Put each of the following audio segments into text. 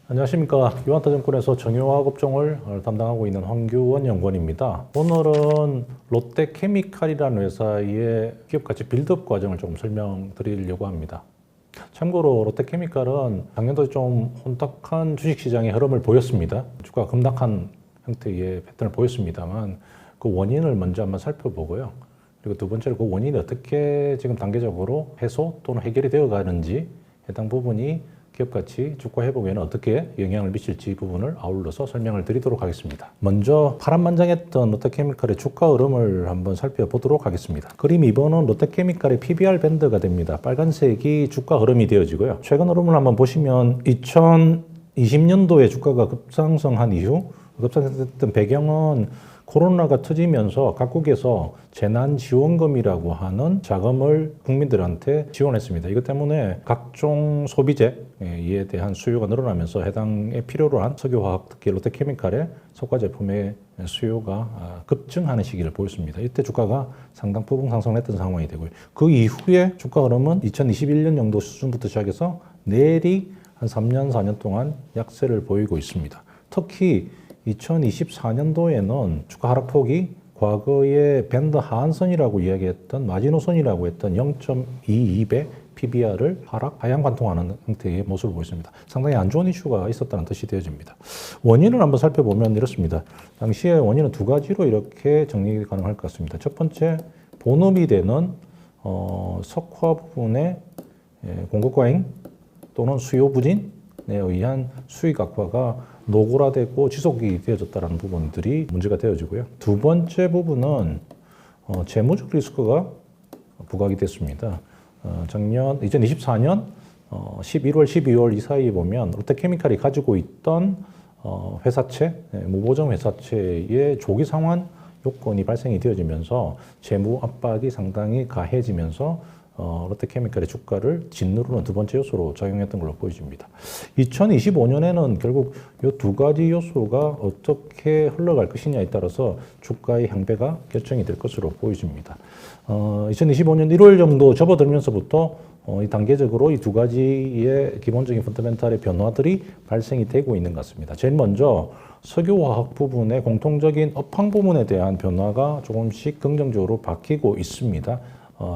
안녕하십니까. 유한타증권에서 정유화학 업종을 담당하고 있는 황규원 연구원입니다. 오늘은 롯데케미칼이라는 회사의 기업가치 빌드업 과정을 조금 설명드리려고 합니다. 참고로 롯데케미칼은 작년도 좀 혼탁한 주식시장의 흐름을 보였습니다. 주가가 급락한 형태의 패턴을 보였습니다만 그 원인을 먼저 한번 살펴보고요. 그리고 두 번째로 그 원인이 어떻게 지금 단계적으로 해소 또는 해결이 되어 가는지, 해당 부분이 기업가치 주가 회복에는 어떻게 영향을 미칠지 부분을 아울러서 설명을 드리도록 하겠습니다. 먼저 파란만장했던 롯데케미칼의 주가 흐름을 한번 살펴보도록 하겠습니다. 그림 2번은 롯데케미칼의 PBR 밴드가 됩니다. 빨간색이 주가 흐름이 되어지고요. 최근 흐름을 한번 보시면 2020년도에 주가가 급상승한 이후 급상승했던 배경은 코로나가 터지면서 각국에서 재난지원금이라고 하는 자금을 국민들한테 지원했습니다. 이것 때문에 각종 소비재에 대한 수요가 늘어나면서 해당에 필요로 한 석유화학, 특히 롯데케미칼의 석화 제품의 수요가 급증하는 시기를 보였습니다. 이때 주가가 상당 부분 상승했던 상황이 되고요. 그 이후에 주가 흐름은 2021년 정도 수준부터 시작해서 내리 한 3년, 4년 동안 약세를 보이고 있습니다. 특히 2024년도에는 주가 하락폭이 과거의 밴드 하한선이라고 이야기했던 마지노선이라고 했던 0.22배 PBR을 하향 관통하는 형태의 모습을 보였습니다. 상당히 안 좋은 이슈가 있었다는 뜻이 되어집니다. 원인을 한번 살펴보면 이렇습니다. 당시에 원인은 두 가지로 이렇게 정리 가능할 것 같습니다. 첫 번째, 본업이 되는 석화 부분의 공급 과잉 또는 수요 부진에 의한 수익 악화가 노골화되고 지속이 되어졌다는 부분들이 문제가 되어지고요. 두 번째 부분은 재무적 리스크가 부각이 됐습니다. 작년 2024년 11월, 12월 이 사이에 보면 롯데케미칼이 가지고 있던 회사채, 무보정 회사채의 조기 상환 요건이 발생이 되어지면서 재무 압박이 상당히 가해지면서 롯데케미칼의 주가를 짓누르는 두 번째 요소로 작용했던 걸로 보여집니다. 2025년에는 결국 이 두 가지 요소가 어떻게 흘러갈 것이냐에 따라서 주가의 향배가 결정이 될 것으로 보여집니다. 2025년 1월 정도 접어들면서부터 이 단계적으로 이 두 가지의 기본적인 펀더멘탈의 변화들이 발생이 되고 있는 것 같습니다. 제일 먼저 석유화학 부분의 공통적인 업황 부분에 대한 변화가 조금씩 긍정적으로 바뀌고 있습니다.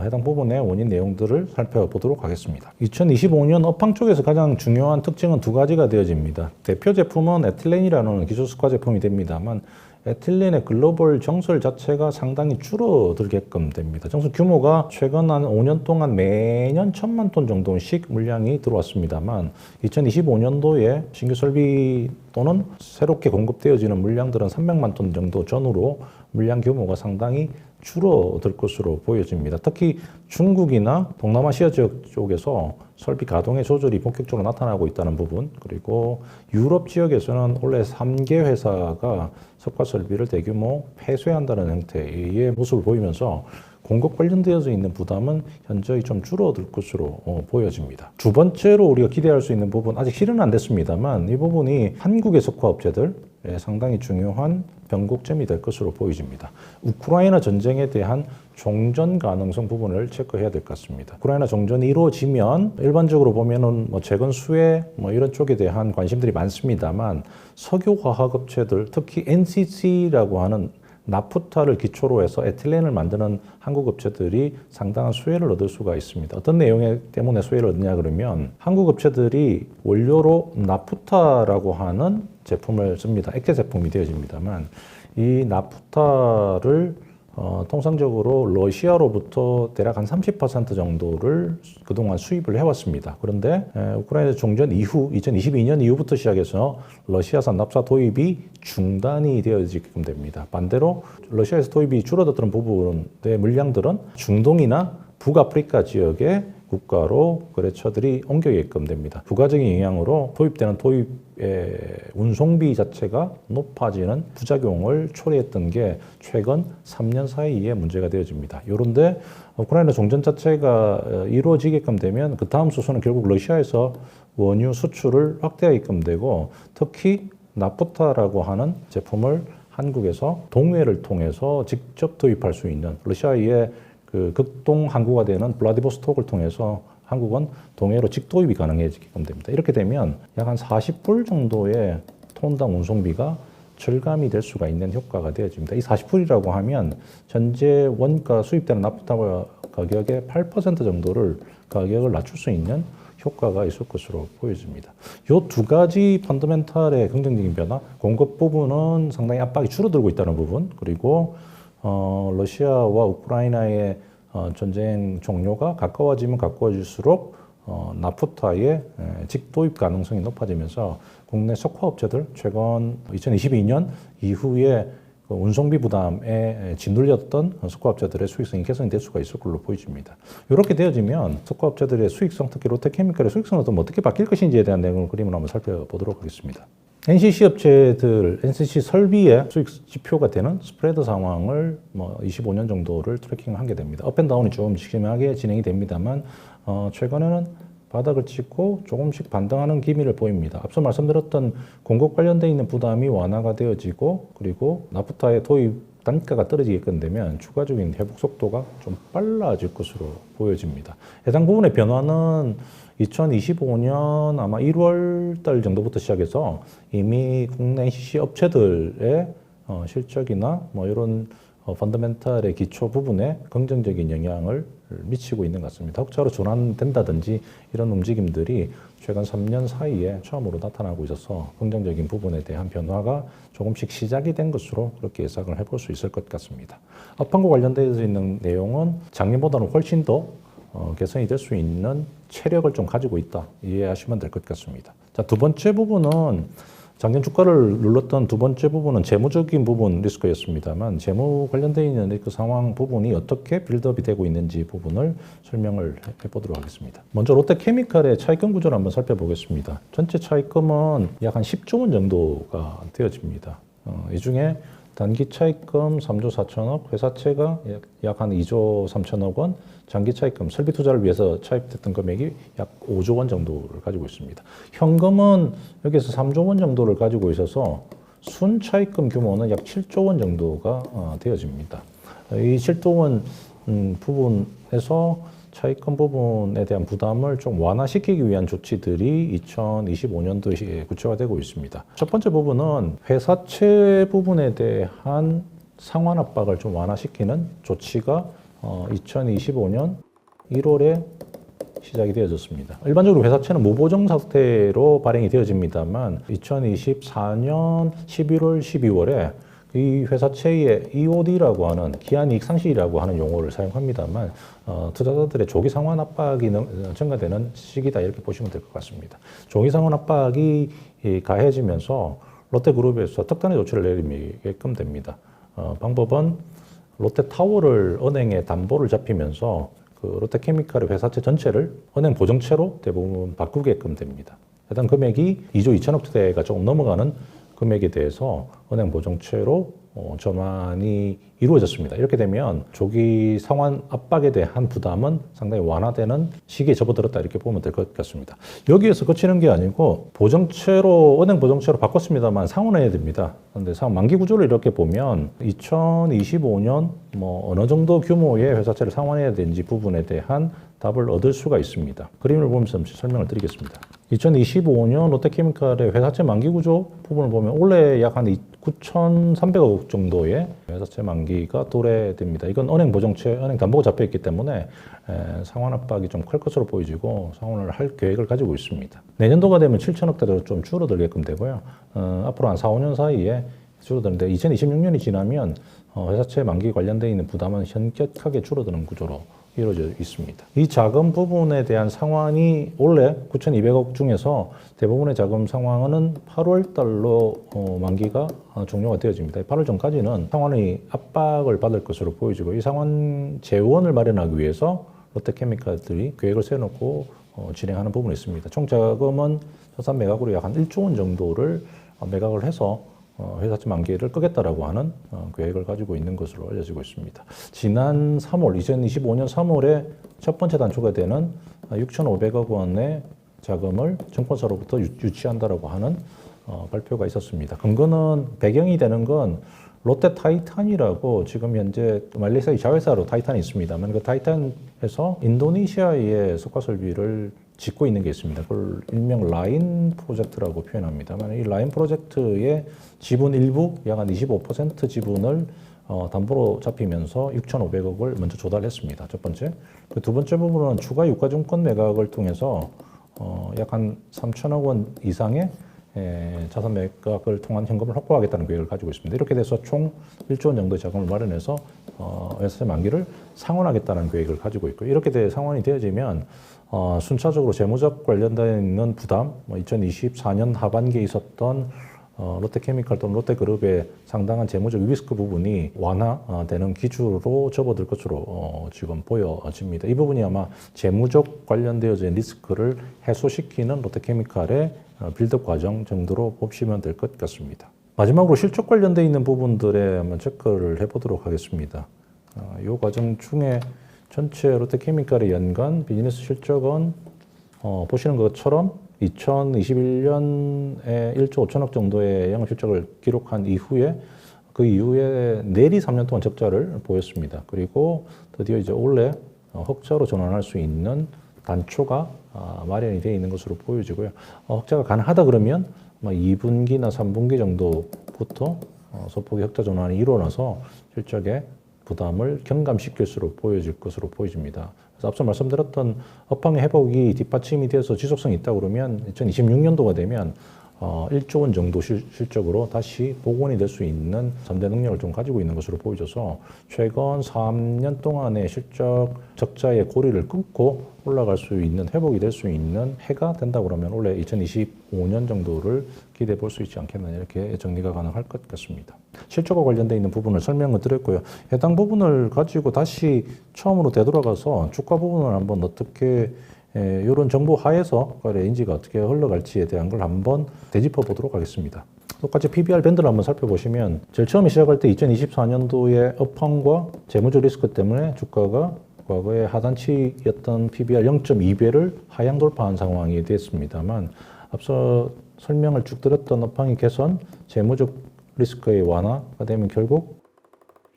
해당 부분의 원인 내용들을 살펴보도록 하겠습니다. 2025년 업황 쪽에서 가장 중요한 특징은 두 가지가 되어집니다. 대표 제품은 에틸렌이라는 기초석화 제품이 됩니다만 에틸렌의 글로벌 정설 자체가 상당히 줄어들게끔 됩니다. 정설 규모가 최근 한 5년 동안 매년 1,000만 톤 정도씩 물량이 들어왔습니다만 2025년도에 신규 설비 또는 새롭게 공급되어지는 물량들은 300만 톤 정도 전후로 물량 규모가 상당히 줄어들 것으로 보여집니다. 특히 중국이나 동남아시아 지역 쪽에서 설비 가동의 조절이 본격적으로 나타나고 있다는 부분, 그리고 유럽 지역에서는 원래 3개 회사가 석화 설비를 대규모 폐쇄한다는 형태의 모습을 보이면서 공급 관련되어져 있는 부담은 현저히 좀 줄어들 것으로 보여집니다. 두 번째로 우리가 기대할 수 있는 부분, 아직 실현은 안 됐습니다만 이 부분이 한국의 석화업체들 상당히 중요한 변곡점이 될 것으로 보여집니다. 우크라이나 전쟁에 대한 종전 가능성 부분을 체크해야 될 것 같습니다. 우크라이나 종전이 이루어지면 일반적으로 보면은 재건 수혜 이런 쪽에 대한 관심들이 많습니다만 석유화학업체들, 특히 NCC라고 하는 나프타를 기초로 해서 에틸렌을 만드는 한국 업체들이 상당한 수혜를 얻을 수가 있습니다. 어떤 내용 때문에 수혜를 얻느냐 그러면 한국 업체들이 원료로 나프타라고 하는 제품을 씁니다. 액체 제품이 되어집니다만 이 나프타를 통상적으로 러시아로부터 대략 한 30% 정도를 그동안 수입을 해왔습니다. 그런데 우크라이나 종전 이후 2022년 이후부터 시작해서 러시아산 납사 도입이 중단이 되어지게끔 됩니다. 반대로 러시아에서 도입이 줄어들었던 부분의 물량들은 중동이나 북아프리카 지역의 국가로 거래처들이 옮겨게끔 됩니다. 부가적인 영향으로 도입되는 도입의 운송비 자체가 높아지는 부작용을 초래했던 게 최근 3년 사이에 문제가 되어집니다. 요런데 우크라이나 종전 자체가 이루어지게끔 되면 그 다음 수순은 결국 러시아에서 원유 수출을 확대하게끔 되고 특히 나프타라고 하는 제품을 한국에서 동해를 통해서 직접 도입할 수 있는 러시아의 그 극동 항구가 되는 블라디보스톡을 통해서 한국은 동해로 직도입이 가능해지게끔 됩니다. 이렇게 되면 약 한 40불 정도의 톤당 운송비가 절감이 될 수가 있는 효과가 되어집니다. 이 40불이라고 하면 현재 원가 수입되는 나프타 가격의 8% 정도를 가격을 낮출 수 있는 효과가 있을 것으로 보여집니다. 이 두 가지 펀더멘탈의 긍정적인 변화, 공급 부분은 상당히 압박이 줄어들고 있다는 부분, 그리고 러시아와 우크라이나의 전쟁 종료가 가까워지면 가까워질수록 나프타의 직도입 가능성이 높아지면서 국내 석화업체들 최근 2022년 이후에 운송비 부담에 짓눌렸던 석화업체들의 수익성이 개선이 될 수가 있을 걸로 보여집니다. 이렇게 되어지면 석화업체들의 수익성, 특히 롯데케미칼의 수익성은 어떻게 바뀔 것인지에 대한 내용을 그림을 한번 살펴보도록 하겠습니다. NCC 업체들, NCC 설비의 수익 지표가 되는 스프레드 상황을 25년 정도를 트래킹하게 됩니다. 업앤다운이 좀 심하게 진행이 됩니다만 최근에는 바닥을 찍고 조금씩 반등하는 기미를 보입니다. 앞서 말씀드렸던 공급 관련돼 있는 부담이 완화가 되어지고 그리고 나프타의 도입 단가가 떨어지게끔 되면 추가적인 회복 속도가 좀 빨라질 것으로 보여집니다. 해당 부분의 변화는 2025년 아마 1월 달 정도부터 시작해서 이미 국내 NCC 업체들의 실적이나 이런 펀더멘탈의 기초 부분에 긍정적인 영향을 미치고 있는 것 같습니다. 흑자로 전환된다든지 이런 움직임들이 최근 3년 사이에 처음으로 나타나고 있어서 긍정적인 부분에 대한 변화가 조금씩 시작이 된 것으로 그렇게 예상을 해볼 수 있을 것 같습니다. 업황과 관련되어 있는 내용은 작년보다는 훨씬 더 개선이 될 수 있는 체력을 좀 가지고 있다 이해하시면 될 것 같습니다. 자, 두 번째 부분은 작년 주가를 눌렀던 두 번째 부분은 재무적인 부분 리스크였습니다만 재무 관련되어 있는 리스크 상황 부분이 어떻게 빌드업이 되고 있는지 부분을 설명을 해보도록 하겠습니다. 먼저 롯데케미칼의 차입금 구조를 한번 살펴보겠습니다. 전체 차입금은 약 한 10조 원 정도가 되어집니다. 이 중에 단기 차입금 3조 4천억, 회사채가 약 한 2조 3천억 원, 장기 차입금, 설비 투자를 위해서 차입됐던 금액이 약 5조 원 정도를 가지고 있습니다. 현금은 여기서 3조 원 정도를 가지고 있어서 순 차입금 규모는 약 7조 원 정도가 되어집니다. 이 7조 원 부분에서 차입금 부분에 대한 부담을 좀 완화시키기 위한 조치들이 2025년도에 구체화되고 있습니다. 첫 번째 부분은 회사채 부분에 대한 상환 압박을 좀 완화시키는 조치가 2025년 1월에 시작이 되어졌습니다. 일반적으로 회사채는 무보정 상태로 발행이 되어집니다만 2024년 11월, 12월에 이 회사채의 EOD라고 하는 기한이익상실이라고 하는 용어를 사용합니다만 투자자들의 조기 상환 압박이 증가되는 시기다 이렇게 보시면 될 것 같습니다. 조기 상환 압박이 가해지면서 롯데그룹에서 특단의 조치를 내리게끔 됩니다. 방법은 롯데타워를 은행에 담보를 잡히면서 그 롯데케미칼의 회사채 전체를 은행 보증채로 대부분 바꾸게끔 됩니다. 해당 금액이 2조 2천억대가 조금 넘어가는 금액에 대해서 은행 보증채로 전환이 이루어졌습니다. 이렇게 되면 조기 상환 압박에 대한 부담은 상당히 완화되는 시기에 접어들었다 이렇게 보면 될 것 같습니다. 여기에서 그치는 게 아니고 보증채로 은행 보증채로 바꿨습니다만 상환해야 됩니다. 그런데 만기 구조를 이렇게 보면 2025년 어느 정도 규모의 회사채를 상환해야 되는지 부분에 대한 답을 얻을 수가 있습니다. 그림을 보면서 설명을 드리겠습니다. 2025년 롯데케미칼의 회사채 만기 구조 부분을 보면 올해 약 한 9,300억 정도의 회사채 만기가 도래됩니다. 이건 은행 보증채, 은행 담보가 잡혀 있기 때문에 상환 압박이 좀 클 것으로 보여지고 상환을 할 계획을 가지고 있습니다. 내년도가 되면 7천억대로 좀 줄어들게끔 되고요. 앞으로 한 4, 5년 사이에 줄어드는데 2026년이 지나면 회사채 만기 관련되어 있는 부담은 현격하게 줄어드는 구조로 이루어져 있습니다. 이 자금 부분에 대한 상환이 원래 9,200억 중에서 대부분의 자금 상환은 8월 달로 만기가 종료가 되어집니다. 8월 전까지는 상환의 압박을 받을 것으로 보여지고 이 상환 재원을 마련하기 위해서 롯데케미칼들이 계획을 세워놓고 진행하는 부분이 있습니다. 총 자금은 자산 매각으로 약 한 1조 원 정도를 매각을 해서 회사채 만기를 끄겠다라고 하는 계획을 가지고 있는 것으로 알려지고 있습니다. 지난 3월, 2025년 3월에 첫 번째 단초가 되는 6,500억 원의 자금을 증권사로부터 유치한다라고 하는 발표가 있었습니다. 근거는 배경이 되는 건 롯데 타이탄이라고 지금 현재 말레이시아의 자회사로 타이탄이 있습니다만 그 타이탄에서 인도네시아에 석화 설비를 짓고 있는 게 있습니다. 그걸 일명 라인 프로젝트라고 표현합니다만 이 라인 프로젝트의 지분 일부 약 한 25% 지분을 담보로 잡히면서 6,500억을 먼저 조달했습니다. 첫 번째. 그 두 번째 부분은 추가 유가증권 매각을 통해서 약 한 3천억 원 이상의 자산 매각을 통한 현금을 확보하겠다는 계획을 가지고 있습니다. 이렇게 돼서 총 1조 원 정도 자금을 마련해서 회사의 만기를 상환하겠다는 계획을 가지고 있고 이렇게 상환이 되어지면 순차적으로 재무적 관련되어 있는 부담, 2024년 하반기에 있었던 롯데케미칼 또는 롯데그룹의 상당한 재무적 리스크 부분이 완화되는 기준으로 접어들 것으로 지금 보여집니다. 이 부분이 아마 재무적 관련되어진 리스크를 해소시키는 롯데케미칼의 빌드업 과정 정도로 보시면 될 것 같습니다. 마지막으로 실적 관련되어 있는 부분들에 한번 체크를 해보도록 하겠습니다. 이 과정 중에 전체 롯데케미칼의 연간 비즈니스 실적은 보시는 것처럼 2021년에 1조 5천억 정도의 영업실적을 기록한 이후에 그 이후에 내리 3년 동안 적자를 보였습니다. 그리고 드디어 이제 올해 흑자로 전환할 수 있는 단초가 마련이 되어 있는 것으로 보여지고요. 흑자가 가능하다 그러면 2분기나 3분기 정도부터 소폭의 흑자 전환이 일어나서 실적에 부담을 경감시킬수록 보여질 것으로 보여집니다. 그래서 앞서 말씀드렸던 업황의 회복이 뒷받침이 돼서 지속성이 있다 그러면 2026년도가 되면 1조 원 정도 실적으로 다시 복원이 될 수 있는 잠재 능력을 좀 가지고 있는 것으로 보여져서 최근 3년 동안의 실적 적자의 고리를 끊고 올라갈 수 있는 회복이 될 수 있는 해가 된다 그러면 올해 2025년 정도를 기대해 볼 수 있지 않겠나 이렇게 정리가 가능할 것 같습니다. 실적과 관련되어 있는 부분을 설명을 드렸고요. 해당 부분을 가지고 다시 처음으로 되돌아가서 주가 부분을 한번 어떻게 이런 정보 하에서 레인지가 어떻게 흘러갈지에 대한 걸 한번 되짚어 보도록 하겠습니다. 똑같이 PBR 밴드를 한번 살펴보시면 제일 처음에 시작할 때 2024년도의 업황과 재무적 리스크 때문에 주가가 과거의 하단치였던 PBR 0.2배를 하향 돌파한 상황이 됐습니다만 앞서 설명을 쭉 드렸던 업황의 개선, 재무적 리스크의 완화가 되면 결국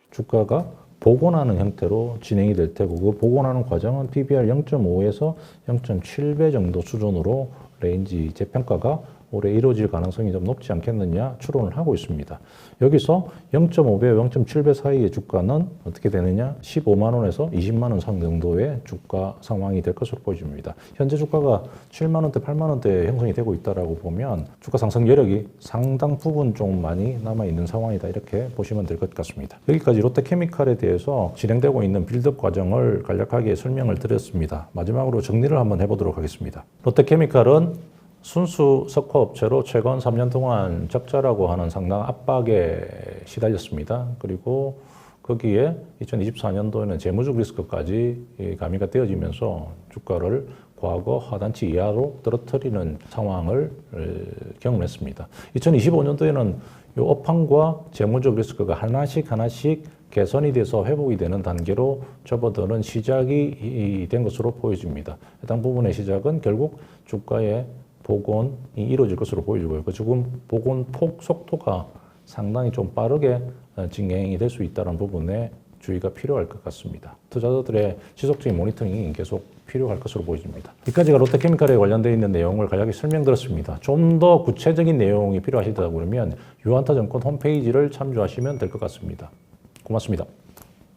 주가가 복원하는 형태로 진행이 될 테고 그 복원하는 과정은 PBR 0.5에서 0.7배 정도 수준으로 레인지 재평가가 올해 이루어질 가능성이 좀 높지 않겠느냐 추론을 하고 있습니다. 여기서 0.5배, 0.7배 사이의 주가는 어떻게 되느냐? 15만 원에서 20만 원 선 정도의 주가 상황이 될 것으로 보여집니다. 현재 주가가 7만 원대, 8만 원대 형성이 되고 있다라고 보면 주가 상승 여력이 상당 부분 좀 많이 남아 있는 상황이다 이렇게 보시면 될 것 같습니다. 여기까지 롯데케미칼에 대해서 진행되고 있는 빌드업 과정을 간략하게 설명을 드렸습니다. 마지막으로 정리를 한번 해보도록 하겠습니다. 롯데케미칼은 순수 석화업체로 최근 3년 동안 적자라고 하는 상당 압박에 시달렸습니다. 그리고 거기에 2024년도에는 재무적 리스크까지 가미가 되어지면서 주가를 과거 하단치 이하로 떨어뜨리는 상황을 경험했습니다. 2025년도에는 이 업황과 재무적 리스크가 하나씩 개선이 돼서 회복이 되는 단계로 접어드는 시작이 된 것으로 보여집니다. 해당 부분의 시작은 결국 주가의 복원이 이루어질 것으로 보여지고요. 지금 복원 폭 속도가 상당히 좀 빠르게 진행이 될 수 있다는 부분에 주의가 필요할 것 같습니다. 투자자들의 지속적인 모니터링이 계속 필요할 것으로 보여집니다. 여기까지가 롯데케미칼에 관련되어 있는 내용을 간략히 설명드렸습니다. 좀 더 구체적인 내용이 필요하시다 그러면 유한타증권 홈페이지를 참조하시면 될 것 같습니다. 고맙습니다.